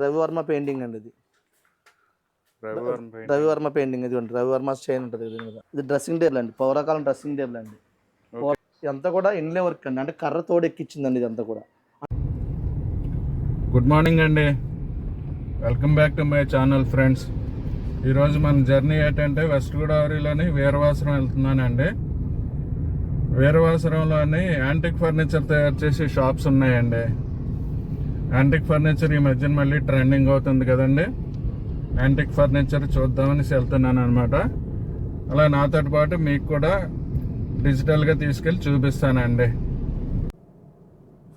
Ravi Varma painting అండి ఇది. Ravi Varma painting ఇదిగోండి. రవివర్మ చైన్ ఉంటుంది దీని మీద. ఇది డ్రెస్సింగ్ టేబుల్ అండి, పౌరాకాలం డ్రెస్సింగ్ టేబుల్ అండి. ఇదంతా కూడా ఇన్లే వర్క్ అండి, అంటే కర్ర తోడు ఎక్కించిందండి ఇదంతా కూడా. గుడ్ మార్నింగ్ అండి, welcome back to my channel friends. ఈరోజు మన జర్నీ ఏంటంటే వెస్ట్ గోదావరిలోని వీరవాసరం వెళ్తున్నానండి. వీరవాసరంలోని యాంటిక్ ఫర్నిచర్ తయారు చేసే షాప్స్ ఉన్నాయండి. యాంటిక్ ఫర్నిచర్ ఈ మధ్యన మళ్ళీ ట్రెండింగ్ అవుతుంది కదండి. యాంటిక్ ఫర్నిచర్ చూద్దామని వెళ్తున్నాను అనమాట. అలా నాతో పాటు మీకు కూడా డిజిటల్గా తీసుకెళ్ళి చూపిస్తానండి.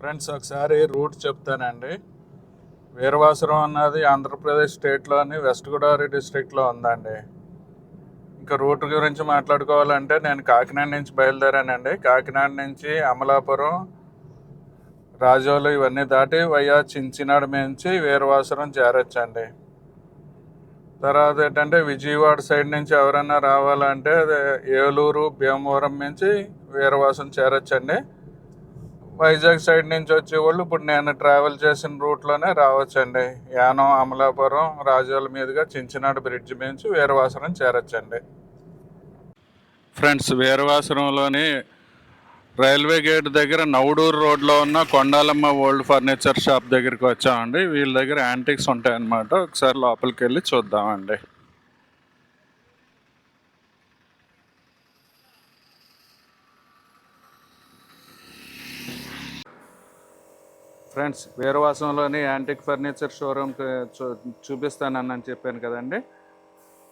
ఫ్రెండ్స్ ఒకసారి రూట్ చెప్తానండి. వీరవాసరం అన్నది ఆంధ్రప్రదేశ్ స్టేట్లోని వెస్ట్ గోదావరి డిస్ట్రిక్ట్లో ఉందండి. ఇంకా రూట్ గురించి మాట్లాడుకోవాలంటే నేను కాకినాడ నుంచి బయలుదేరానండి. కాకినాడ నుంచి అమలాపురం, రాజోలు ఇవన్నీ దాటి వయ్యా చించినాడు నుంచి వీరవాసరం చేరొచ్చండి. తర్వాత ఏంటంటే విజయవాడ సైడ్ నుంచి ఎవరైనా రావాలంటే ఏలూరు, భీమవరం నుంచి వీరవాసం చేరొచ్చండి. వైజాగ్ సైడ్ నుంచి వచ్చేవాళ్ళు ఇప్పుడు నేను ట్రావెల్ చేసిన రూట్లోనే రావచ్చండి. యానం, అమలాపురం, రాజోల మీదుగా చించినాడు బ్రిడ్జ్ నుంచి వీరవాసరం చేరొచ్చండి. ఫ్రెండ్స్, వీరవాసరంలోని రైల్వే గేట్ దగ్గర నవడూరు రోడ్లో ఉన్న కొండాలమ్మ ఓల్డ్ ఫర్నిచర్ షాప్ దగ్గరికి వచ్చామండి. వీళ్ళ దగ్గర యాంటిక్స్ ఉంటాయన్నమాట. ఒకసారి లోపలికి వెళ్ళి చూద్దామండి. ఫ్రెండ్స్, వీరవాసంలోని యాంటిక్ ఫర్నిచర్ షోరూమ్కి చూపిస్తానని చెప్పాను కదండి.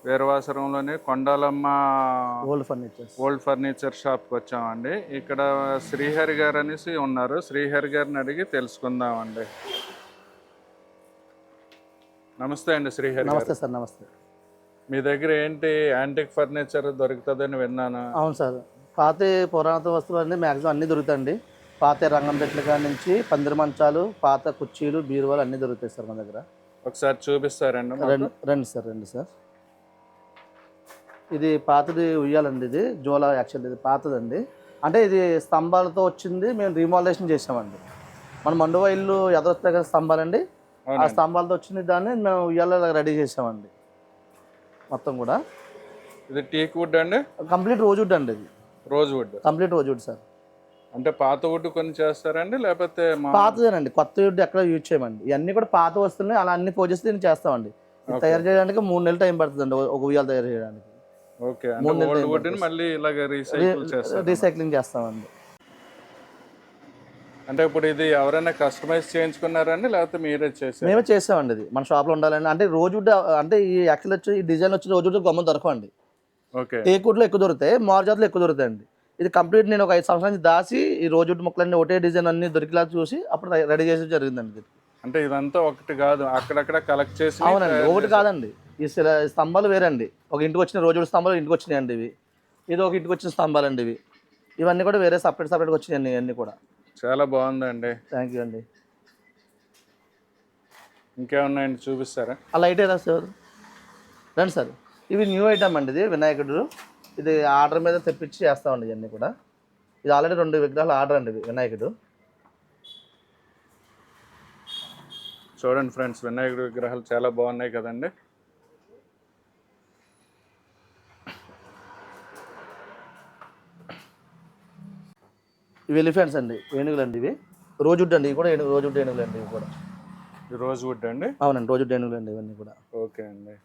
వీరవాసరంలోని కొండాలమ్మ ఓల్డ్ ఫర్నిచర్ షాప్కి వచ్చామండి. ఇక్కడ శ్రీహరి గారు అనేసి ఉన్నారు. శ్రీహరి గారిని అడిగి తెలుసుకుందామండి. నమస్తే అండి శ్రీహరి. నమస్తే సార్. నమస్తే. మీ దగ్గర ఏంటి యాంటిక్ ఫర్నిచర్ దొరుకుతుందని విన్నాను. అవును సార్, పాత పురాతన వస్తువులు అన్నీ మ్యాక్సిమం అన్నీ దొరుకుతాయండి. పాత రంగం పెట్టల కాడ నుంచి పందిరి మంచాలు, పాత కుర్చీలు, బీరువాలు అన్నీ దొరుకుతాయి సార్ మన దగ్గర. ఒకసారి చూపిస్తారండి. రండి సార్. ఇది పాతది ఉయ్యాలండి. ఇది జోలా యాక్చువల్ ఇది పాతదండి. అంటే ఇది స్తంభాలతో వచ్చింది, మేము రీమాడలేషన్ చేసామండి. మన మండువా ఇల్లు ఎదురొస్తాయి కదా స్తంభాలండి, ఆ స్తంభాలతో వచ్చింది. దాన్ని మేము ఉయ్యాల రెడీ చేసామండి మొత్తం కూడా. ఇది టేక్ వుడ్ అండి? కంప్లీట్ రోజ్ వుడ్ అండి. ఇది కంప్లీట్ రోజ్ వుడ్ సార్. అంటే పాత వుడ్ కొన్ని చేస్తారండి లేకపోతే పాతదేనండి? కొత్త వుడ్ ఎక్కడ యూజ్ చేయమండి. ఇవన్నీ కూడా పాత వస్తువులని అలా అన్ని పోజెస్ దీన్ని చేస్తామండి. తయారు చేయడానికి 3 నెలలు టైం పడుతుందండి ఒక ఉయ్యాల తయారు చేయడానికి. రీసైక్లింగ్ చేస్తామండి. అంటే ఇప్పుడు ఇది ఎవరైనా కస్టమైజ్ చేయించుకున్నారండి లేకపోతే మీరే చేసారు? మేమే చేసామండి. ఇది మన షాప్లో ఉండాలండి. అంటే రోజ్ వుడ్ అంటే ఈ యాక్చువల్ వచ్చి ఈ డిజైన్ వచ్చి రోజ్ వుడ్ గమ్మ దొరకండి. టేక్ వుడ్లో ఎక్కువ దొరుకుతాయి, మారుజాతులో ఎక్కువ దొరుకుతాయండి. ఇది కంప్లీట్ నేను ఒక 5 సంవత్సరాల నుంచి దాచి ఈ రోజ్ వుడ్ మొక్కలన్నీ ఒకటే డిజైన్ అన్ని దొరికేలా చూసి అప్పుడు రెడీ చేసి జరిగిందండి. అంటే ఇదంతా ఒకటి కాదు, అక్కడక్కడ కలెక్ట్ చేసి? అవునండి, ఒకటి కాదండి. ఈ స్తంభాలు వేరండి. ఒక ఇంటికి వచ్చిన రోజు స్తంభాలు ఇంటికి వచ్చినాయండి ఇవి. ఇది ఒక ఇంటికి వచ్చిన స్తంభాలండి ఇవి. ఇవన్నీ కూడా వేరే సపరేట్గా వచ్చినాయండి ఇవన్నీ కూడా. చాలా బాగుందండి. థ్యాంక్ యూ అండి. ఇంకేమున్నాయండి చూపిస్తారా? ఆ లైట్ ఏదా సార్? రండి సార్. ఇవి న్యూ ఐటమ్ అండి. ఇది వినాయకుడు. ఇది ఆర్డర్ మీద తెప్పించి చేస్తామండి ఇవన్నీ కూడా. ఇది ఆల్రెడీ 2 విగ్రహాలు ఆర్డర్ అండి. ఇది వినాయకుడు. చూడండి ఫ్రెండ్స్, వినాయకుడు విగ్రహాలు చాలా బాగున్నాయి కదండి. ఇవి ఎలిఫెంట్స్ అండి, ఏనుగులు అండి. ఇవి రోజ్ వుడ్ అండి. ఇవి కూడా రోజ్ వుడ్ ఏనుగులు అండి. ఇవి కూడా రోజ్ వుడ్ అండి? అవునండి, రోజ్ వుడ్ ఏనుగులు అండి ఇవన్నీ కూడా. ఓకే అండి.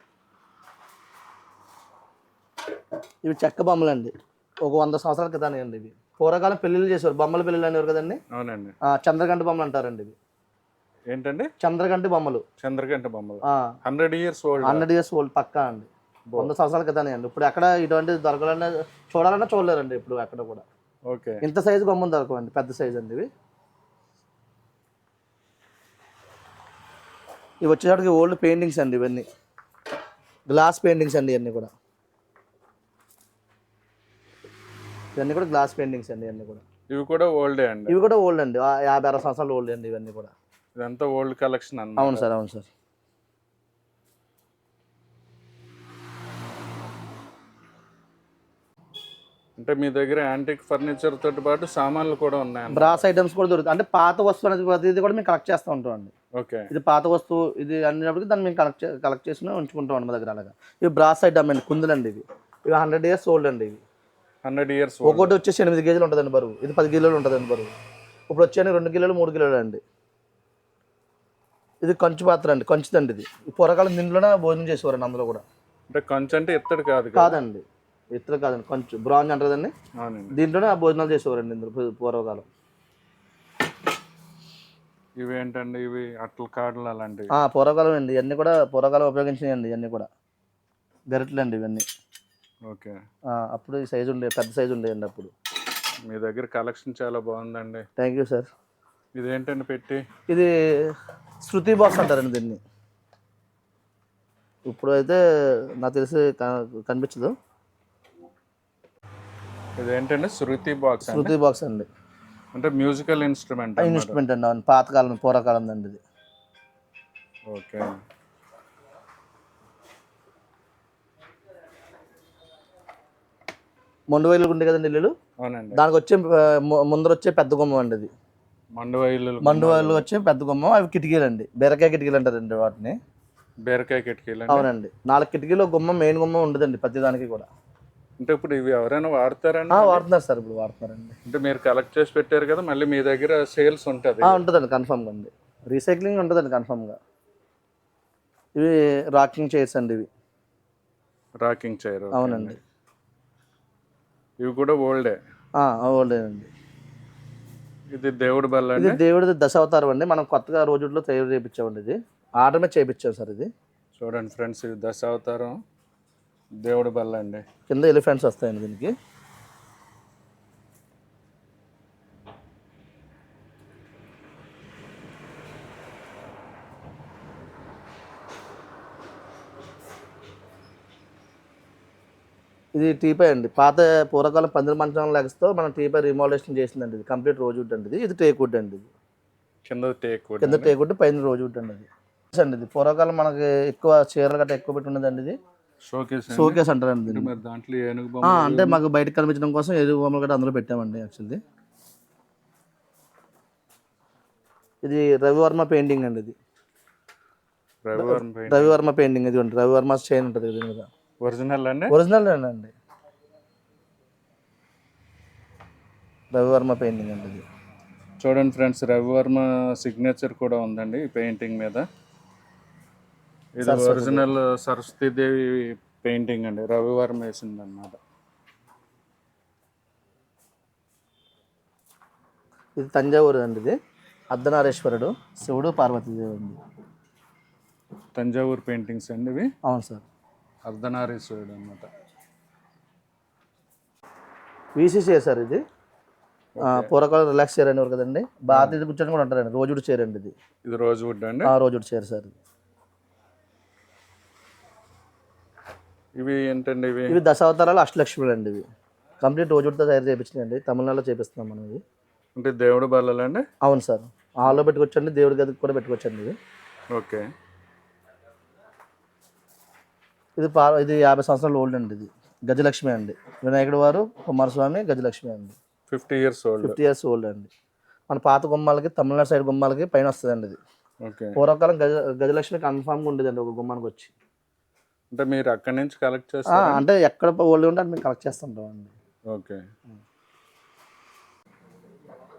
ఇవి చెక్క బొమ్మలు అండి. ఒక 100 సంవత్సరాల క్రితం అండి. ఇవి పూర్వకాలం పెళ్ళిళ్ళు చేసేవారు, బొమ్మల పెళ్ళిళ్ళు అనేవారు కదండి. అవునండి. చంద్రగంట బొమ్మలు అంటారండి ఇవి. ఏంటండి? చంద్రగంట బొమ్మలు. 100 ఇయర్స్ ఓల్డ్ పక్కా అండి. 100 సంవత్సరాల క్రితం అండి. ఇప్పుడు ఎక్కడ ఇటువంటి దొరకాలన్నా చూడాలన్నా చూడలేరండి ఇప్పుడు ఎక్కడ కూడా. ఓకే. ఇంత సైజు బొమ్మలు దొరకవండి, పెద్ద సైజు అండి ఇవి. ఇవి వచ్చేసరికి ఓల్డ్ పెయింటింగ్స్ అండి. ఇవన్నీ గ్లాస్ పెయింటింగ్స్ అండి. ఇవన్నీ కూడా గ్లాస్ పెయింటింగ్స్ అండి. ఇవన్నీ కూడా ఇవి కూడా ఓల్డే అండి? ఇవి కూడా ఓల్డ్ అండి. 50-60 సంవత్సరాలు ఓల్డ్ అండి ఇవన్నీ కూడా. ఇదంతా ఓల్డ్ కలెక్షన్ అన్నమాట. అవును సార్. అవును సార్. అంటే మీ దగ్గర యాంటిక్ ఫర్నిచర్ తోటి పాటు సామాన్లు కూడా ఉన్నాయి. బ్రాస్ ఐటమ్స్ కూడా దొరుకుతాయి. అంటే పాత వస్తువు అనేది ప్రతిదీ కూడా మేము కలెక్ట్ చేస్తూ ఉంటాం అండి. ఓకే. ఇది పాత వస్తువు ఇది అన్నప్పటికీ దాన్ని మేము కలెక్ట్ చేసుకుని ఉంచుకుంటాం అండి మా దగ్గర. అలాగా ఇవి బ్రాస్ ఐటమ్ అండి, కుందులండి. ఇవి 100 years ఓల్డ్ అండి. ఇవి 100 years. ఒకటి వచ్చేసి 8 kgs ఉంటుందండి బరువు. ఇది 10 kilos ఉంటుందండి బరువు. ఇప్పుడు వచ్చాయని 2 kilos 3 kilos అండి. ఇది కంచు పాత్ర అండి, కంచుదండి. ఇది పూర్వకాలం దీంట్లోనే భోజనం చేసేవారండి అందులో కూడా. అంటే కంచు అంటే ఇత్తడి కాదు కాదండి, ఇతర కాదండి, కంచు బ్రాంజ్ అంటారండి. దీంట్లోనే భోజనాలు చేసేవారండి ఇందులో పూర్వకాలం. ఇవి ఏంటండి? ఇవి అట్ల కాడలు అలాంటివి పూర్వకాలం అండి. ఇవన్నీ కూడా పూర్వకాలం ఉపయోగించినాయండి. ఇవన్నీ కూడా గరిటలు అండి ఇవన్నీ. ఓకే. అప్పుడు ఈ సైజు ఉండే, పెద్ద సైజు ఉండేయండి అప్పుడు. మీ దగ్గర కలెక్షన్ చాలా బాగుందండి. Thank you sir. ఇదేంటండి పెట్టి? ఇది శృతి బాక్స్ అంటారండి దీన్ని. ఇప్పుడు అయితే నాకు తెలిసి కనిపించదు. ఇదేంటండి? శృతి బాక్స్. శృతి బాక్స్ అండి. అంటే మ్యూజికల్ ఇన్స్ట్రుమెంట్ అండి. అవును, పాతకాలం పూర్వకాలం అండి ఇది. ఓకే. మొండవైలు ఉండే కదండి ఇల్లు. అవునండి. దానికి వచ్చే ముందర వచ్చే పెద్ద గుమ్మం అండి అది. మండువాయిలు వచ్చే పెద్ద గుమ్మం. అవి కిటికీలు అండి, బీరకాయ కిటికీలు అంటారండి వాటిని. బీరకాయ కిటికీలు. అవునండి. 4 కిటికీలు గుమ్మం, మెయిన్ గుమ్మం ఉండదండి ప్రతి దానికి కూడా. అంటే ఇప్పుడు ఇవి ఎవరైనా వాడతారండి? వాడుతున్నారు సార్, ఇప్పుడు వాడుతున్నారండి. అంటే మీరు కలెక్ట్ చేసి పెట్టారు కదా, మళ్ళీ మీ దగ్గర సేల్స్ ఉంటుంది? ఉంటుందండి కన్ఫామ్గా అండి. రీసైక్లింగ్ ఉంటుందండి కన్ఫామ్గా. ఇవి రాకింగ్ చైర్స్ అండి. ఇవి రాకింగ్ చైర్. అవునండి. ఇవి కూడా ఓల్డే. ఓల్డే అండి. ఇది దేవుడి బల్ల. ఇది దేవుడి దశావతారం అండి. మనం కొత్తగా రోజుల్లో తయారు చేయించామండి. ఇది ఆర్డర్ మీద చేయించాం సార్. ఇది చూడండి ఫ్రెండ్స్, ఇది దశావతారం దేవుడి బల్ల అండి. కింద ఎలిఫెంట్స్ వస్తాయండి దీనికి. ఇది టీపై అండి. పాత పూర్వకాలం పందిరి మంచం లెగ్స్తో మనం టీపై రిమోడలేషన్ చేసిందండి. ఇది కంప్లీట్ రోజ్ వుడ్ అండి. ఇది టేక్ వుడ్ అండి. ఇది కింద టేక్ వుడ్, పైన రోజ్ వుడ్ అండి. అది అండి. ఇది పూర్వకాలం మనకి ఎక్కువ చీరలు గట్రా ఎక్కువ పెట్టి ఉన్నదండి. ఇది షోకేస్ అంటారండి. దాంట్లో ఏనుగు అంటే మాకు బయటకు కనిపించడం కోసం ఏనుగు బొమ్మలు కూడా అందులో పెట్టామండి. యాక్చువల్లీ ఇది రవివర్మ పెయింటింగ్ అండి. ఇది రవివర్మ పెయింటింగ్. ఇది రవివర్మ చైన్ ఉంటుంది దీని మీద. ఒరిజినల్ అండి? ఒరిజినల్ అండి. రవివర్మ పెయింటింగ్ అండి. ఇది చూడండి ఫ్రెండ్స్, రవివర్మ సిగ్నేచర్ కూడా ఉందండి ఈ పెయింటింగ్ మీద. ఇది ఒరిజినల్ సరస్వతీదేవి పెయింటింగ్ అండి, రవివర్మ వేసింది అన్నమాట. ఇది తంజావూరు అండి. ఇది అర్ధనారీశ్వరుడు, శివుడు, పార్వతీదేవి అండి. తంజావూరు పెయింటింగ్స్ అండి ఇవి. అవును సార్. అర్ధనారీశ్వరుడు అన్నమాట. VCC sir. ఇది పూర్వకాలం రిలాక్స్ చైర్ అనేవారు కదండి. బాగా ఇది కూర్చొని కూడా ఉంటారండి. రోజువుడ్ చైర్ అండి. ఇది రోజువుడ్ అండి. Rosewood chair sir. ఇవి ఏంటండి? ఇవి దశావతారాలు అష్టలక్ష్ములు అండి. ఇవి కంప్లీట్ రోజువుడ్తో తయారు చేయించినాయండి. తమిళనాడులో చేపిస్తున్నాం మనం. ఇవి అంటే దేవుడు బల్లలు అండి. అవును సార్. హాల్లో పెట్టుకోవచ్చండి, దేవుడి గదికి కూడా పెట్టుకోవచ్చండి. ఇవి ఓకే. ఇది 50 సంవత్సరాలు ఓల్డ్ అండి. ఇది గజలక్ష్మి అండి. వినాయకుడు వారు, కుమారస్వామి, గజలక్ష్మి అండి. 50 years ఓల్డ్ అండి. మన పాత గుమ్మాలకి, తమిళనాడు సైడ్ గుమ్మాలకి పైన వస్తుందండి. ఇది ఓకే. పూర్వకాలం గజలక్ష్మి కన్ఫామ్గా ఉండేదండి ఒక గుమ్మానికి వచ్చి. అంటే మీరు అక్కడి నుంచి కలెక్ట్ చేస్తారు? అంటే ఎక్కడ ఓల్డ్ ఉంటే మేము కలెక్ట్ చేస్తుంటాం అండి. ఓకే.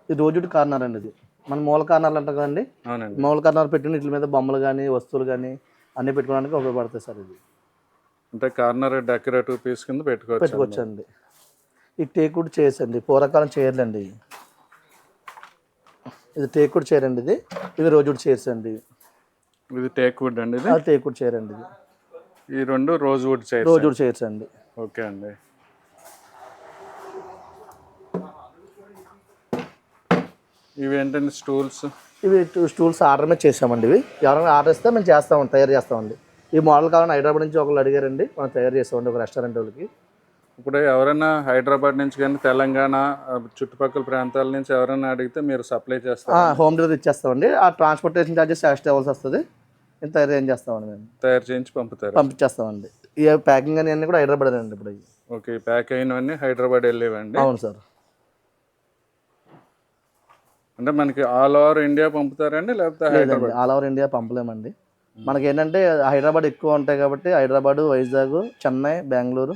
ఇది రోజువుడ్ కార్నర్ అండి. ఇది మన మూల కార్నర్లు అంటాం కదండి. మూల కార్నర్ పెట్టిన వీటి మీద బొమ్మలు కానీ వస్తువులు కానీ అన్నీ పెట్టుకోవడానికి ఉపయోగపడతాయి సార్. ఇది అంటే కార్నర్ డెకరేటివ్ పీస్ కింద పెట్టుకోవచ్చు అండి. ఈ టేక్వుడ్ చైర్స్ అండి. పూర్వకాలం చైర్లు అండి. ఇది టేక్వుడ్ చైర్ అండి. ఇది రోజువుడ్ చైర్స్ అండి. ఇది టేక్వుడ్ అండి. ఇది టేక్వుడ్ చైర్ అండి. ఈ రెండు రోజువుడ్ చైర్స్ అండి. ఓకే అండి. ఇవి ఏంటండి? స్టూల్స్. ఇవి స్టూల్స్ ఆర్డర్ మీద చేసామండి. ఇవి ఎవరైనా ఆర్డర్ ఇస్తే మేము చేస్తామండి, తయారు చేస్తామండి. ఈ మోడల్ కావాలని హైదరాబాద్ నుంచి ఒకళ్ళు అడిగారండి, మనం తయారు చేస్తామండి ఒక రెస్టారెంట్ వాళ్ళకి. ఇప్పుడు ఎవరైనా హైదరాబాద్ నుంచి కానీ తెలంగాణ చుట్టుపక్కల ప్రాంతాల నుంచి ఎవరైనా అడిగితే మీరు సప్లై చేస్తారా? హోమ్ డెలివరీ ఇచ్చేస్తామండి. ఆ ట్రాన్స్పోర్టేషన్ ఛార్జెస్ ఎక్స్ట్రా అవ్వాల్సి వస్తుంది. తయారు చేస్తామండి. మేము తయారు చేయించి పంపించేస్తామండి. ఈ ప్యాకింగ్ అన్నీ కూడా హైదరాబాద్ అండి. ఇప్పుడు ఓకే, ప్యాక్ అయినవన్నీ హైదరాబాద్ వెళ్ళేవండి. అవును సార్. అంటే మనకి ఆల్ ఓవర్ ఇండియా పంపుతారండి లేకపోతే లేదండి, హైదరాబాద్? ఆల్ ఓవర్ ఇండియా పంపలేమండి. మనకి ఏంటంటే హైదరాబాద్ ఎక్కువ ఉంటాయి కాబట్టి హైదరాబాదు, వైజాగ్, చెన్నై, బెంగళూరు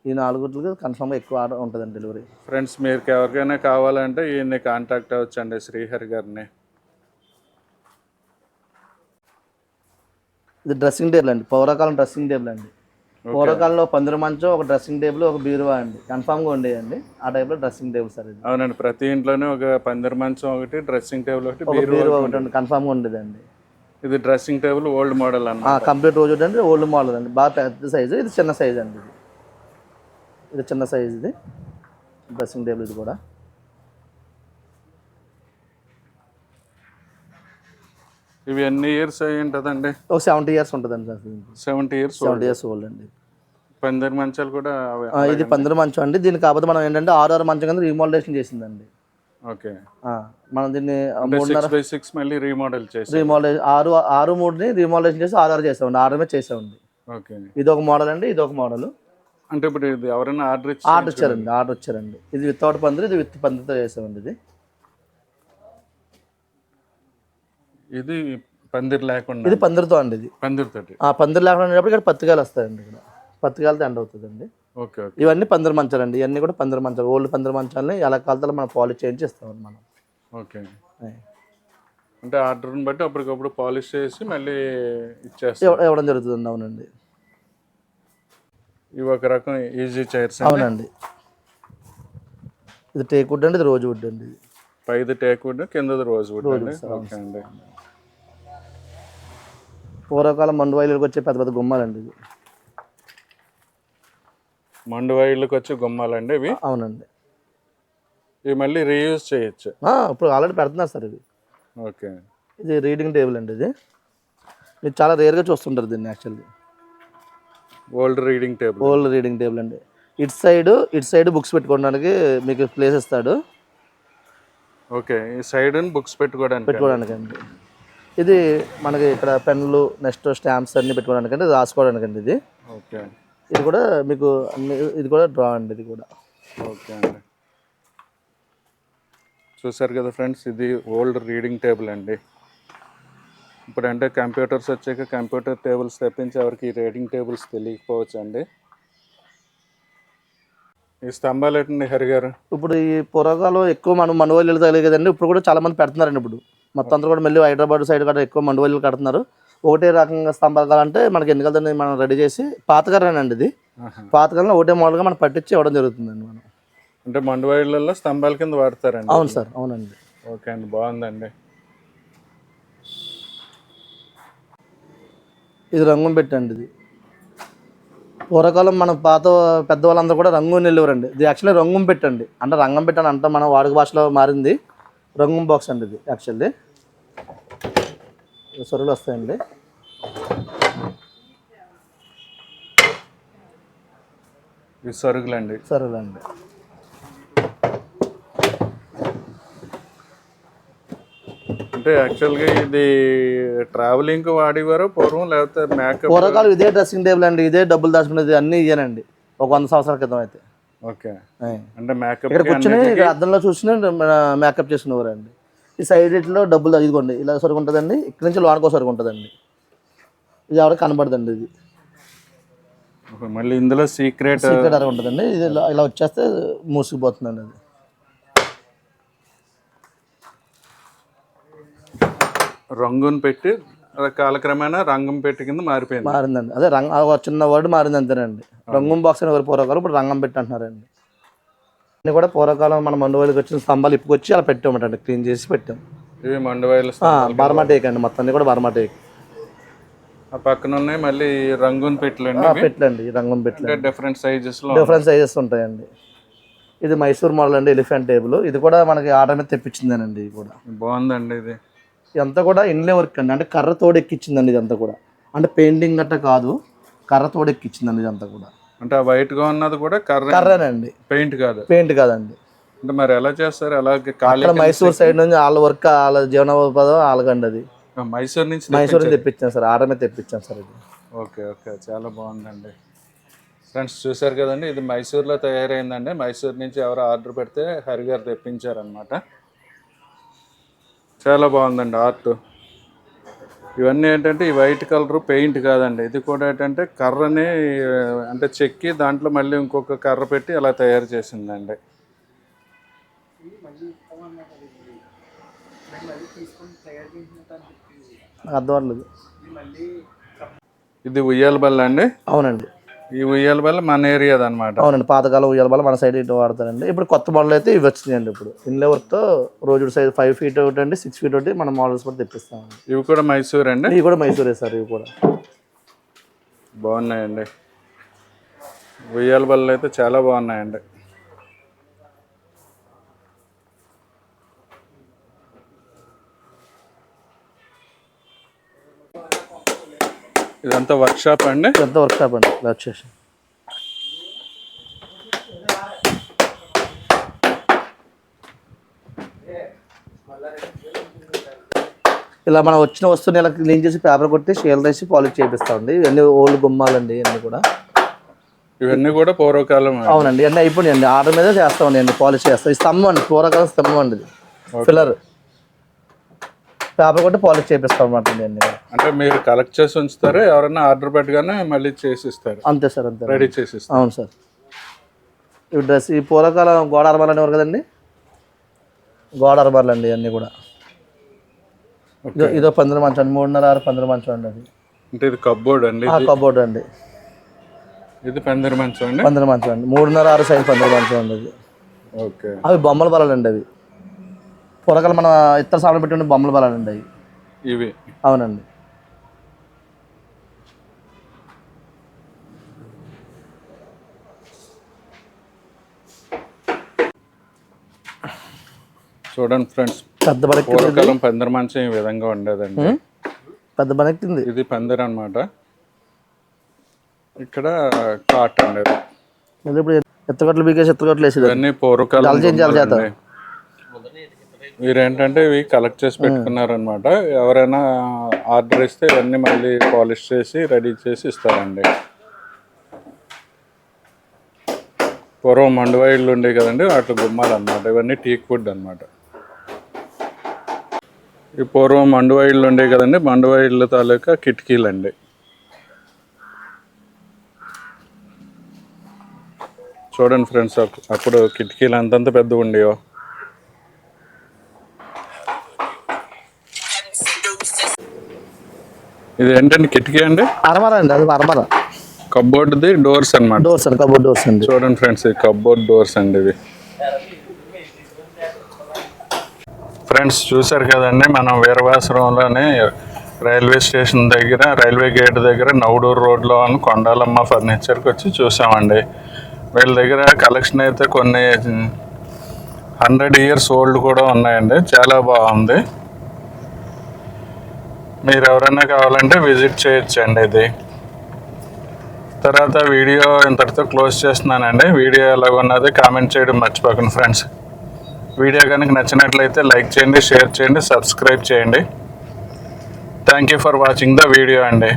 ఈ 4 కన్ఫామ్గా ఎక్కువ ఆర్డర్ ఉంటుందండి డెలివరీ. ఫ్రెండ్స్, మీకు ఎవరికైనా కావాలంటే ఈయన్ని కాంటాక్ట్ అవ్వచ్చండి, శ్రీహరి గారిని. ఇది డ్రెస్సింగ్ టేబుల్ అండి, పూర్వకాలం డ్రెస్సింగ్ టేబుల్ అండి. పూర్వకాలంలో పందిరి మంచం, ఒక డ్రెస్సింగ్ టేబుల్, ఒక బీరువా అండి కన్ఫామ్గా ఉండేయండి. ఆ టైప్లో డ్రెస్సింగ్ టేబుల్ సార్ ఇది. అవునండి, ప్రతి ఇంట్లోనే ఒక పందిరి మంచం ఒకటి, డ్రెస్సింగ్ టేబుల్ ఒకటి, ఒక బీరువా ఒకటి అండి కన్ఫామ్గా ఉండేదండి. ఇది డ్రెస్సింగ్ టేబుల్ ఓల్డ్ మోడల్ అన్నమాట. కంప్లీట్ రోజు అండి, ఓల్డ్ మోడల్ అండి, బాగా పెద్ద సైజు. ఇది చిన్న సైజు అండి, ఇది చిన్న సైజు. ఇది డ్రెస్సింగ్ టేబుల్ ఇది కూడా. ఇవి ఎన్ని ఇయర్స్ అయి ఉంటుందండి? ఒక 70 years ఉంటుందండి సార్. 70 years 70 years ఓల్డ్ అండి. పందిరి మంచాలు కూడా ఇది పందిరి మంచం అండి. దీని కాకపోతే మనం ఏంటంటే 6 మంచం కింద రీమోడలేషన్ చేసిందండి. ఓకే, మనం దీన్ని 6x6 మళ్ళీ రీమోడల్ చేసి రీమోడల్ 6/3 రీమోడలేషన్ చేసి 6 చేసామండి. 6 మీద చేసామండి. ఓకే, ఇది ఒక మోడల్ అండి, ఇది ఒక మోడల్. అంటే ఇప్పుడు ఇది ఎవరైనా ఆర్డర్ వచ్చారండి. ఇది వితౌట్ పందిరి, ఇది విత్ పందిరితో చేసామండి. ఇది పందిరి లేకుండా, ఇది పందిరితో అండి. ఇది పందిరితోటి. పందిరి లేకుండా ఉండేటప్పుడు ఇక్కడ పత్తికాయలు వస్తాయండి. ఇక్కడ పత్తికాయలతో ఎండ్ అవుతుందండి. ఓకే ఓకే, ఇవన్నీ పందిరి మంచాలు అండి. ఇవన్నీ కూడా పందిరి మంచాలు, ఓల్డ్ పందిరి మంచాలని ఎలా కాలతో మనం పాలిష్ చేయించి ఇస్తామండి మనం. ఓకే, అంటే ఆర్డర్ని బట్టి అప్పటికప్పుడు పాలిష్ చేసి మళ్ళీ ఇచ్చేస్తాం, ఇవ్వడం జరుగుతుంది. అవునండి. ఇవి ఒక రకం ఈజీ చైర్స్. అవునండి. ఇది టేక్ వుడ్ అండి, ఇది రోజ్ వుడ్ అండి. పైది టేక్ వుడ్, కిందది రోజ్ వుడ్ అండి. ఓకే అండి. పూర్వకాలం మండు వైర్లకు వచ్చే పెద్ద పెద్ద గుమ్మాలండి ఇది. మండు వైర్లకు వచ్చే గుమ్మాలండి ఇవి. అవునండి. ఇవి మళ్ళీ రీయూజ్ చేయొచ్చు. ఇప్పుడు ఆల్రెడీ పెడుతున్నారు సార్ ఇవి. ఓకే, ఇది రీడింగ్ టేబుల్ అండి. ఇది మీరు చాలా రేర్గా చూస్తుంటారు దీన్ని. యాక్చువల్లీ ఓల్డ్ రీడింగ్ టేబుల్ అండి. ఇటు సైడ్ బుక్స్ పెట్టుకోవడానికి మీకు ప్లేస్ ఇస్తాడు. ఓకే, ఈ సైడ్ బుక్స్ పెట్టుకోవడానికి అండి. ఇది మనకి ఇక్కడ పెన్నులు, నెక్స్ట్ స్టాంప్స్ అన్ని పెట్టుకోవడానికి అండి, రాసుకోవడానికి అండి ఇది. ఓకే, ఇది కూడా మీకు ఇది కూడా డ్రా అండి. ఇది కూడా ఓకే అండి. చూసారు కదా ఫ్రెండ్స్, ఇది ఓల్డ్ రీడింగ్ టేబుల్ అండి. ఇప్పుడు అంటే కంప్యూటర్స్ వచ్చాక కంప్యూటర్ టేబుల్స్ తెప్పించి ఎవరికి ఈ రీడింగ్ టేబుల్స్ తెలియకపోవచ్చు అండి. ఈ స్తంభాలు ఏంటండి హరి గారు? ఇప్పుడు ఈ పూర్వకాలం ఎక్కువ మనం మండువల్లి తగిలే కదండి. ఇప్పుడు కూడా చాలా మంది పెడుతున్నారండి. ఇప్పుడు మొత్తం అంతా కూడా మళ్ళీ హైదరాబాద్ సైడ్ కూడా ఎక్కువ మండువల్లి కడుతున్నారు. ఒకటే రకంగా స్తంభాలు కావాలంటే మనకి ఎన్నికలతో మనం రెడీ చేసి పాతకాలండి. ఇది పాతకాలంలో ఒకటే మోడల్గా మనం పట్టించి ఇవ్వడం జరుగుతుందండి. మనం అంటే మండువైళ్ళల్లో స్తంభాల కింద వాడతారండి? అవును సార్, అవునండి. ఓకే అండి, బాగుందండి. ఇది రంగుం పెట్టండి. ఇది పూర్వకాలం మన పాత పెద్దవాళ్ళందరూ కూడా రంగుని వెళ్ళేవారండి. ఇది యాక్చువల్లీ రంగుం పెట్టండి, అంటే రంగం పెట్టని అంటే మన వాడుక భాషలో మారింది. రంగుం బాక్స్ అండి ఇది. యాక్చువల్లీ సొరులు వస్తాయండి. ఇవి సరుగులండి. అంటే యాక్చువల్గా ఇది ట్రావెలింగ్ వాడేవారు పూర్వం, లేకపోతే మేకప్? పూర్వకాలం ఇదే డ్రెస్సింగ్ టేబుల్ అండి, ఇదే డబ్బులు దాచుకునేది అన్నీ ఇయ్యానండి. ఒక 100 సంవత్సరాల క్రితం అయితే. ఓకే, అంటే మేకప్ ఇక్కడ కూర్చొని ఇక్కడ అద్దంలో చూసుకుని మేకప్ చేసుకునేవారండి. ఈ సైడ్ ఇట్లో డబ్బులు ఇదిగోండి ఇలా సరుకు ఉంటుందండి. ఇక్కడ నుంచి లోనకో సరుకు ఉంటుందండి. ఇది ఎవరికి కనబడదండి. ఇది మళ్ళీ ఇందులో సీక్రెట్ అర ఉంటుందండి. ఇది ఇలా వచ్చేస్తే మూసుకుపోతుందండి. అది రంగుని పెట్టి కాలక్రమేణా రంగం పెట్టి కింద మారిందండి. అదే చిన్న వర్డ్ మారింది అంతేనండి. రంగం బాక్స్ అని ఎవరు పూర్వకాలం, ఇప్పుడు రంగం పెట్టి అంటున్నారండి. అన్నీ కూడా పూర్వకాలం మన మండువైలుకి వచ్చిన స్తంభాలు ఇప్పుకొచ్చి అలా పెట్టామంటండి, క్లీన్ చేసి పెట్టాం. ఇవి మండువైలు బర్మా టేక్ అండి, మొత్తం అన్ని కూడా బర్మా టేక్. ఆ పక్కన ఉన్నాయి మళ్ళీ రంగుని పెట్టలండి. రంగం పెట్టలు డిఫరెంట్ సైజెస్ ఉంటాయండి. ఇది మైసూర్ మోడల్ అండి, ఎలిఫెంట్ టేబుల్. ఇది కూడా మనకి ఆర్డర్ మీద తెప్పించిందేనండి. ఇది కూడా బాగుందండి. ఇదంతా కూడా ఇన్లే వర్క్ అండి, అంటే కర్ర తోడు ఎక్కించిందండి. ఇదంతా కూడా అంటే పెయింటింగ్ గట్ట కాదు, కర్ర తోడు ఎక్కించిందండి. ఇదంతా కూడా అంటే వైట్ గా ఉన్నది కూడా కర్రేనండి, పెయింట్ కాదండి. అంటే మరి ఎలా చేస్తారు? అలాగే మైసూర్ సైడ్ నుంచి వాళ్ళ వర్క్, వాళ్ళ జీవనోపాధి వాళ్ళకండి. అది మైసూర్ నుంచి తెప్పించాను సార్, ఆర్డర్ మీద తెప్పించాను సార్ ఇది. ఓకే, చాలా బాగుందండి. ఫ్రెండ్స్ చూసారు కదండి, ఇది మైసూర్లో తయారైందండి. మైసూర్ నుంచి ఎవరో ఆర్డర్ పెడితే హరి గారు తెప్పించారనమాట. చాలా బాగుందండి ఆర్ట్. ఇవన్నీ ఏంటంటే ఈ వైట్ కలర్ పెయింట్ కాదండి, ఇది కూడా ఏంటంటే కర్రని అంటే చెక్కి దాంట్లో మళ్ళీ ఇంకొక కర్ర పెట్టి అలా తయారు చేసిందండి. అర్థం లేదు. ఇది ఉయ్యాల బల్ల అండి. అవునండి, ఈ ఉయ్యాల బల్ల మన ఏరియాది అనమాట. అవునండి, పాతకాలం ఉయ్యాల బల్ల మన సైడ్ ఇటు వాడతారండి. ఇప్పుడు కొత్త మోడల్ అయితే ఇవి వచ్చినాయండి. ఇప్పుడు ఇన్లే వర్క్తో రోజు సైజ్ 5 feet ఒకటి అండి, 6 feet ఒకటి మన మోడల్స్ కూడా తెప్పిస్తామండి. ఇవి కూడా మైసూర్ అండి. ఇవి కూడా మైసూరే సార్. ఇవి కూడా బాగున్నాయండి. ఉయ్యాల బల్ల అయితే చాలా బాగున్నాయండి. ఇదంతా వర్క్ షాప్ అండి. పెద్ద వర్క్ షాప్ అండి. ఇలా వచ్చేసి ఇలా మనం వచ్చిన వస్తువుని ఇలా క్లీన్ చేసి పేపర్ కొట్టి షేల్ వేసి పాలిష్ చేపిస్తామండి. ఇవన్నీ ఓల్డ్ గుమ్మాలండి. ఇవన్నీ కూడా ఇవన్నీ పూర్వకాలం. అవునండి, అన్నీ అయిపోయినాయండి. ఆర్డర్ మీద చేస్తామండి. అన్ని పాలిష్ చేస్తాం. ఈ స్తంభం అండి, పూర్వకాలం స్తంభం అండి. ఇది ఫిల్లర్ పేపర్ కొట్టి పాలిష్ చేపిస్తాం అన్నమాట. ఇవన్నీ అంటే మీరు కలెక్ట్ చేసి ఉంచుతారు, ఎవరైనా ఆర్డర్ పెట్టగానే మళ్ళీ చేసిస్తారు. అంతే సార్, అంతే రెడీ చేసిస్తారు. అవును సార్. ఇవి డ్రెస్ ఈ పూర్వకాలం గోడ అరమాలు అనేవారు కదండి, గోడ అరమాలు అండి. ఇవన్నీ కూడా ఇదో 15 మంచం అండి, 3.5 15 మంచం అండి. అది అంటే ఇది కబ్బోర్డ్ అండి. కబోర్డ్ అండి. ఇది 15 మంచం అండి. 15 మంచం అండి. 3.5 సైజ్ 15 మంచం అండి. అది ఓకే. అవి బొమ్మల బలాలండి. అవి పూర్వకాలం మన ఇతర సామాన్లు పెట్టి బొమ్మల బలాలండి అవి. ఇవి అవునండి. చూడండి ఫ్రెండ్స్, పెద్ద బనెక్కి పూర్వకాలం పందిరి మంచం ఈ విధంగా ఉండేదండి. పెద్ద బనెక్కింది. ఇది పందిరి అనమాట. ఇక్కడ కాట్ అండి. ఇప్పుడు ఎత్తగట్లు బీకేసి ఎత్తగట్లు వేసేది. ఇవన్నీ పూర్వకాలం. వీరేంటంటే ఇవి కలెక్ట్ చేసి పెట్టుకున్నారనమాట. ఎవరైనా ఆర్డర్ ఇస్తే ఇవన్నీ మళ్ళీ పాలిష్ చేసి రెడీ చేసి ఇస్తారండి. పూర్వం మండువాయిళ్ళు ఉండేవి కదండి, వాటి గుమ్మాలు అనమాట. ఇవన్నీ టీక్ వుడ్ అనమాట. ఈ పూర్వం మండువాయిళ్ళు ఉండేవి కదండి, మండువాయిళ్ళ తాలూకా కిటికీలు అండి. చూడండి ఫ్రెండ్స్, అప్పుడు కిటికీలు అంతంత పెద్దగా ఉండేవో. ఇది ఏంటండి కిటికీ అండి? అరమర అండి. అది అరమర. కబ్బోర్డ్ది డోర్స్ అనమాట. డోర్స్ అండి, కబోర్డ్ డోర్స్ అండి. చూడండి ఫ్రెండ్స్, ఈ కబ్బోర్డ్ డోర్స్ అండి ఇవి. ఫ్రెండ్స్ చూసారు కదండి, మనం వీరవాసరంలోని రైల్వే స్టేషన్ దగ్గర, రైల్వే గేట్ దగ్గర నవడూరు రోడ్లో అని కొండాలమ్మ ఫర్నిచర్కి వచ్చి చూసామండి. వీళ్ళ దగ్గర కలెక్షన్ అయితే కొన్ని 100 years ఓల్డ్ కూడా ఉన్నాయండి. చాలా బాగుంది. మీరు ఎవరైనా కావాలంటే విజిట్ చేయొచ్చండి. ఇది తర్వాత వీడియో ఇంతటితో క్లోజ్ చేస్తున్నానండి. వీడియో ఎలాగున్నది కామెంట్ చేయడం మర్చిపోకండి ఫ్రెండ్స్. వీడియో కనుక నచ్చినట్లయితే లైక్ చేయండి, షేర్ చేయండి, సబ్స్క్రైబ్ చేయండి. Thank you for watching the video అండి.